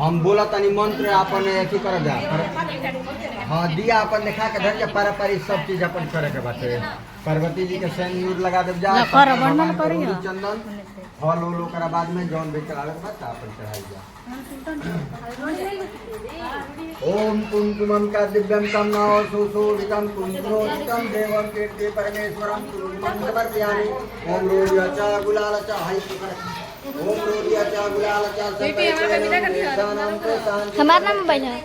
हम बोला तनी मंत्र अपन अथी कर जा हाँ दिया अपन देखा के धर जा पारंपरिक सब चीज अपन करे के बाटे पार्वती जी के सिंदूर लगा दे जा चंदन फल उल ओकरा बाद में जौन भी चढ़ावे के बाद अपन चढ़ाई जा ओम कुमकुमम का दिव्यम तम नौ सुशोभितम कुंजरोचितम देवम कीर्ति परमेश्वरम कुमकुमम समर्पयामि ओम रोरियाचा गुलालचा हाय ओम रोरियाचा गुलालचा हमारा नाम मोबाइल है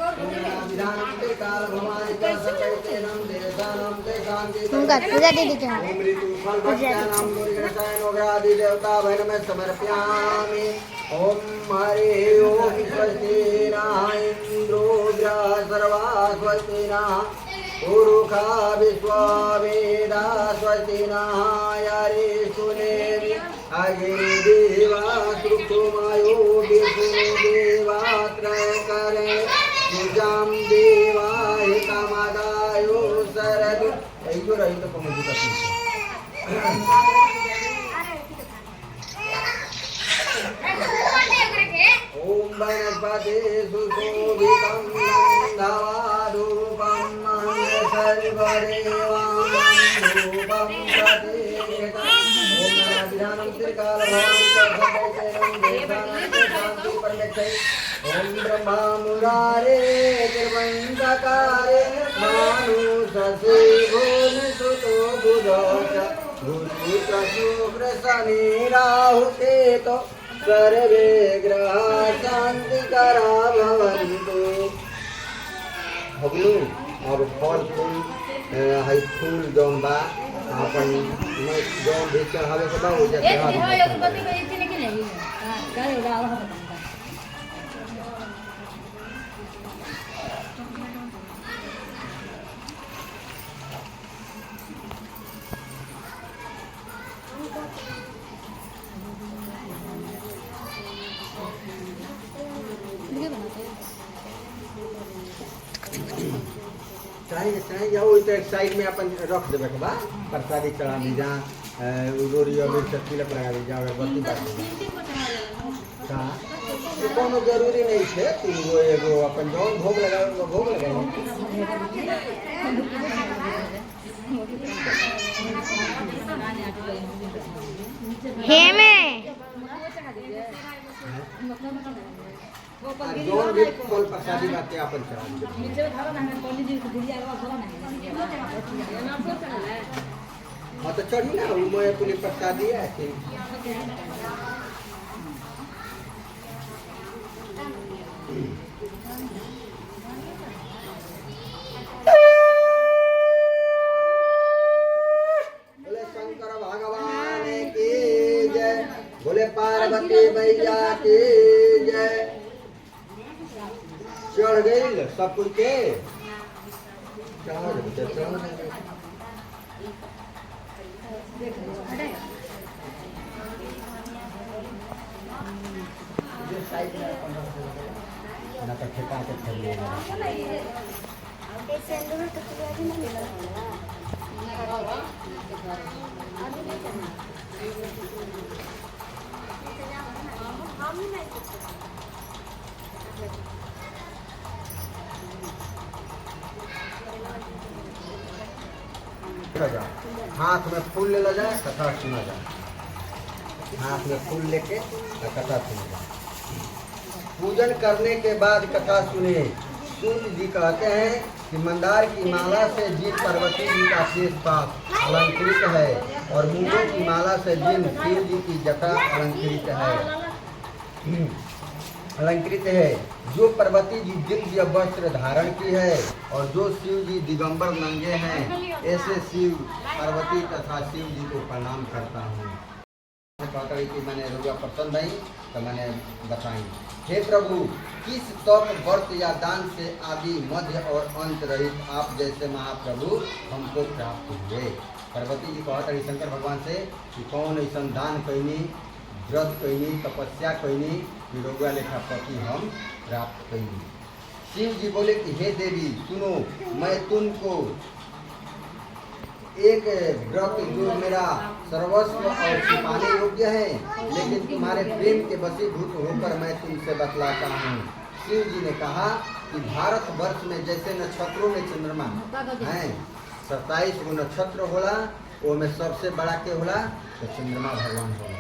पूजा दीदी के देवता भय में समर्पयामि ओम हरि ओम स्वस्ति नः इंद्रो सर्वा स्वस्ति नः पुरुषा विश्ववेदा स्वस्ति नः यारे सुनेमि अग्निदेवा सुखमायो विष्णुदेवा त्रयकरे सुजां देवा हितमदायो शरदु ऐयो रही तो कमजोर ओम वनस्पति सुशोभितं नन्दवारूपं सर्वदेवानां रूपं प्रतीकम् ओम नमः त्रिकालभवान् शान्ति परमेश्वरी ओम ब्रह्मा मुरारे त्रिवंशकारे मानुषसे भुवनसुतो बुधश्च गुरुपुत्र शुक्र शनि राहु केतु सर्वे ग्रह शांतिकरा भवन्तु हगलू अब फल फूल हाई फूल जौन बा अपन जौन भी चढ़ावे के बा ओजा चाहिए चाहिए जाओ तो एक साइड में अपन रख देवे के बा प्रसादी चढ़ा दी जा उडोरी और तिलक लगा दी जा अगरबत्ती बांट दी हां ये कोनो जरूरी नहीं है तीन गो एगो अपन जौन भोग लगावे भोग लगावे हे में जौन भी फल प्रसादी बाटे अपन चढ़ा दी हाँ तो चढ़ी ना मैं अपनी प्रसादी है बोले शंकर भगवान की जय बोले पार्वती मैया की जय चढ़ गई सब कुछ के हाथ में फूल ले ला जाए कथा सुना जाए हाथ में फूल लेके कथा सुना जाए पूजन करने के बाद कथा सुने सूर्य जी कहते हैं कि मंदार की माला से जिन पार्वती जी का शेष पास अलंकृत है और मूंगों की माला से जिन शिव जी की जटा अलंकृत है जो पार्वती जी दिव्य वस्त्र धारण की है और जो शिव जी दिगंबर नंगे हैं ऐसे शिव पार्वती तथा शिव जी को प्रणाम करता हूँ। कि मैंने रुआ पसंद आई तो मैंने बताई हे प्रभु किस तप व्रत या दान से आदि मध्य और अंत रहित आप जैसे महाप्रभु हमको प्राप्त हुए। पार्वती जी कहता है शंकर भगवान से कि कौन ऐसा दान कैनी व्रत कैनी तपस्या कैनी कि रउआ लेखा पति हम प्राप्त कैनी। शिव जी बोले कि हे देवी सुनो मैं तुमको एक व्रत जो मेरा सर्वस्व और छिपाने योग्य है लेकिन तुम्हारे प्रेम के वशीभूत होकर मैं तुमसे बतलाता हूँ। शिव जी ने कहा कि भारतवर्ष में जैसे नक्षत्रों में चंद्रमा हैं, 27 गो नक्षत्र होला, वो में सबसे बड़ा के होला तो चंद्रमा भगवान होला।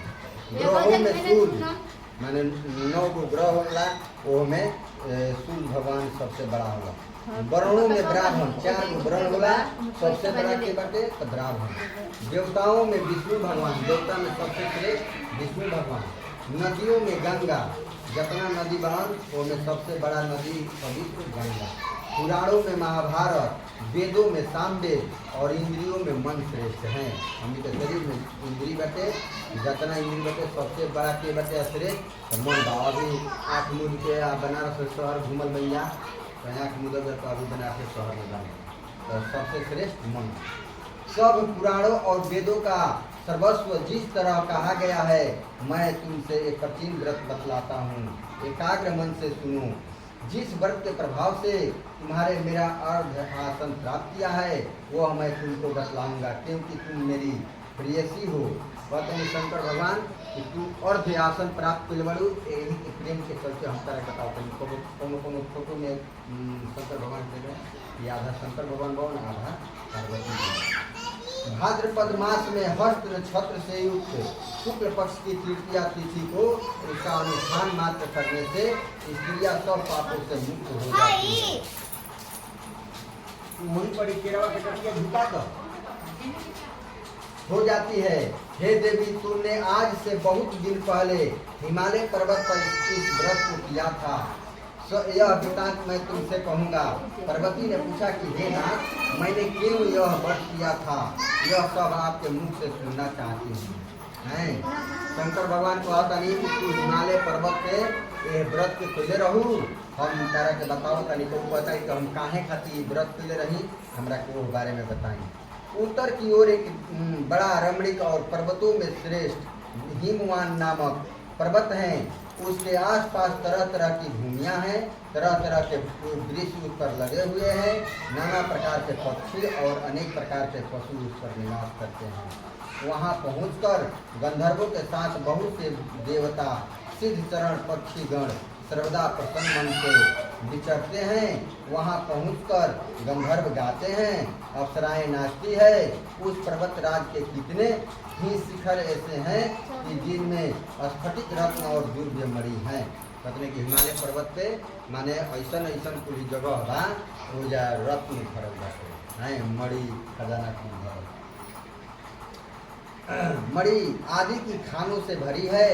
ग्रहों में सूर्य माने 9 गो ग्रह होला, वो में सूर्य भगवान सबसे बड़ा होला। वर्णों में ब्राह्मण 4 गो वर्ण होला, सबसे बड़ा के बाटे तो ब्राह्मण। देवताओं में विष्णु भगवान, देवता में सबसे श्रेष्ठ विष्णु भगवान। नदियों में गंगा, जितना नदी बहन वो में सबसे बड़ा नदी पवित्र गंगा। पुराणों में महाभारत, वेदों में सामवेद और इंद्रियों में मन श्रेष्ठ हैं। हम के शरीर में इंद्री बटे, जितना इंद्री बटे सबसे बड़ा के बटे श्रेष्ठ तो मन बा। अभी 8 मूल के बनारस शहर घूमल भैया तो यहाँ के मुदगर तो अभी बनारस शहर में बने तो सबसे श्रेष्ठ मन। सब पुराणों और वेदों का सर्वस्व जिस तरह कहा गया है, मैं तुमसे एक कठिन व्रत बतलाता हूँ, एकाग्र मन से सुनो। जिस व्रत के प्रभाव से तुम्हारे मेरा अर्ध आसन प्राप्त किया है वह मैं तुमको बतलाऊंगा, क्योंकि तुम मेरी प्रेयसी हो। कहते हैं शंकर भगवान कि तू अर्ध आसन प्राप्त कर बड़ू, यही के प्रेम के चलते हम तरह बताओ। कोनो फोटो में शंकर भगवान दे रहे, ये आधा शंकर भगवान भवन आधा पार्वती। भाद्रपद मास में हस्त नक्षत्र से युक्त शुक्ल पक्ष की तृतीया तिथि को इसका अनुष्ठान मात्र करने से स्त्रियां सब पापों से मुक्त हो जाती है। वहीं पर केरवा के तटिया झुका कर हो जाती है। हे देवी, तुमने आज से बहुत दिन पहले हिमालय पर्वत पर इस व्रत को किया था, यह वृतांत मैं तुमसे कहूँगा। पार्वती ने पूछा कि हे नाथ, मैंने क्यों यह व्रत किया था, यह सब आपके मुख से सुनना चाहती हूँ। शंकर भगवान को आता नहीं कि तू हिमालय पर्वत पे ये व्रत के खुले रहू, हम तारा के बताओ तनी को बताई कि हम काहे खाती व्रत खुले रही, हमरा को बारे में बताई। उत्तर की ओर एक बड़ा रमणीक और पर्वतों में श्रेष्ठ हिमवान नामक पर्वत हैं। उसके आसपास तरह तरह की भूमियाँ हैं, तरह तरह के वृक्ष उस पर लगे हुए हैं। नाना प्रकार के पक्षी और अनेक प्रकार के पशु उस पर निवास करते हैं। वहाँ पहुंचकर गंधर्वों के साथ बहुत से देवता सिद्ध चरण पक्षीगण सर्वदा प्रसन्न मन से विचरते हैं। वहाँ पहुंचकर गंधर्व गाते हैं, अप्सराएं नाचती है। उस पर्वत राज के कितने ही शिखर ऐसे हैं कि जिनमें स्फटिक रत्न और दुर्व्य मणि हैं। मतलब कि हिमालय पर्वत पे माने ऐसा कोई जगह बा वो जा रत्न भरल है, मणि खजाना की भरल मणि आदि की खानों से भरी है।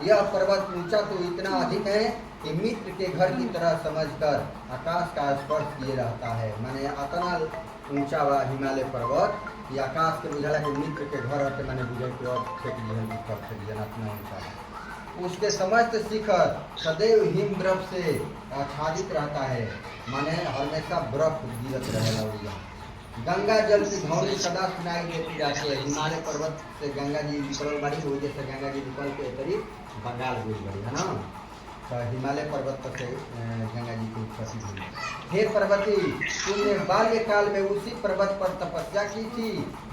यह पर्वत ऊंचा तो इतना अधिक है कि मित्र के घर की तरह समझकर आकाश का स्पर्श किए रहता है। माने इतना ऊंचा हुआ हिमालय पर्वत कि आकाश के बुझाला के मित्र के घर हटे माने बुझे कि और फेंक दिहन की कब फेंक दिहन इतना ऊंचा है। उसके समस्त शिखर सदैव हिम बर्फ से आच्छादित रहता है, माने हमेशा बर्फ गिरत रहेगा। गंगा जल की धौली सदा सुनाई देती रहती है। हिमालय पर्वत से गंगा जी निकल बड़ी हो, जैसे गंगा जी निकल के करीब बंगाल हुई बड़ी है ना, तो हिमालय पर्वत पर से गंगा जी की उत्पत्ति हुई। हे पार्वती, तुमने बाल्यकाल में उसी पर्वत पर तपस्या की थी।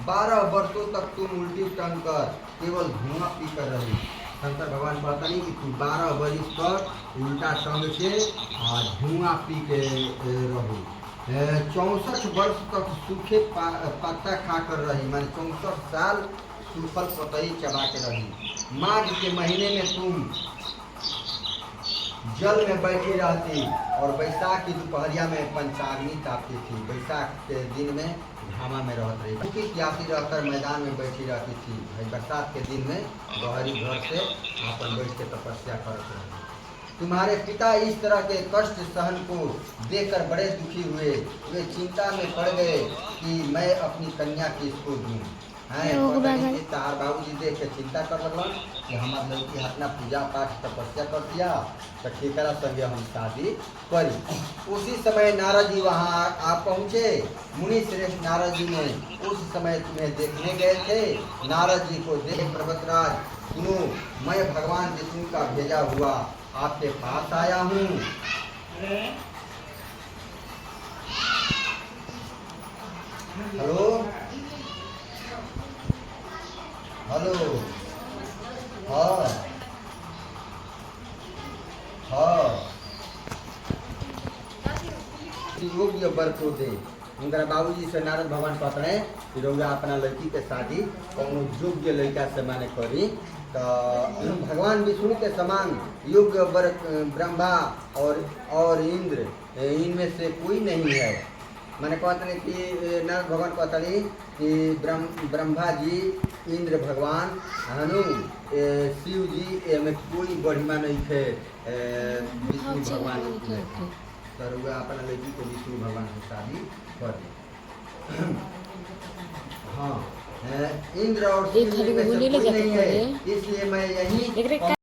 12 वर्षों तक तुम उल्टी टंग कर केवल धुआं पी कर रही। शंकर भगवान कहता नहीं कि तू 12 वर्ष पर उल्टा टंग के धुआं पी के रहो। 64 वर्ष तक सूखे पत्ता खा कर रही, माने 64 साल सूखल पतई चबा के रही। माघ के महीने में तुम जल में बैठी रहती और बैसाख की दोपहरिया में पंचाग्नि तापती थी। बैसाख के दिन में घामा में रहती रही, भूखी प्यासी रहकर मैदान में बैठी रहती थी। बरसात के दिन में बहरी घर से अपन बैठ के तपस्या करते रही। तुम्हारे पिता इस तरह के कष्ट सहन को देखकर बड़े दुखी हुए। वे चिंता में पड़ गए कि मैं अपनी कन्या किसको दूं। तार बाबूजी देख के चिंता कर लगन कि हमारे लड़की अपना पूजा पाठ तपस्या कर दिया तो ठेकरा संगे हम शादी करी। उसी समय नारद जी वहाँ आ पहुँचे। मुनि श्रेष्ठ नारद जी ने उस समय तुम्हें देखने गए थे। नारद जी को देख पर्वतराज, सुनो, मैं भगवान विष्णु का भेजा हुआ आपके पास आया हूँ। हेलो हेलो, हाँ हाँ, योग्य वर को दे। उनका बाबूजी से नारद भगवान कहते हैं कि रउआ अपना लड़की के शादी कौनो योग्य लड़का से माने करी। तो भगवान विष्णु के समान योग्य वर ब्रह्मा और इंद्र इनमें से कोई नहीं है। मैंने कहते हैं कि नारद भगवान कहते हैं कि ब्रह्मा जी, इंद्र भगवान, हनु, शिव जी में कोई बढ़िया नहीं थे विष्णु भगवान में। तो रउआ अपना लड़की को विष्णु भगवान से शादी कर दी। हाँ, इंद्र और शिव में से कोई नहीं है, इसलिए मैं यही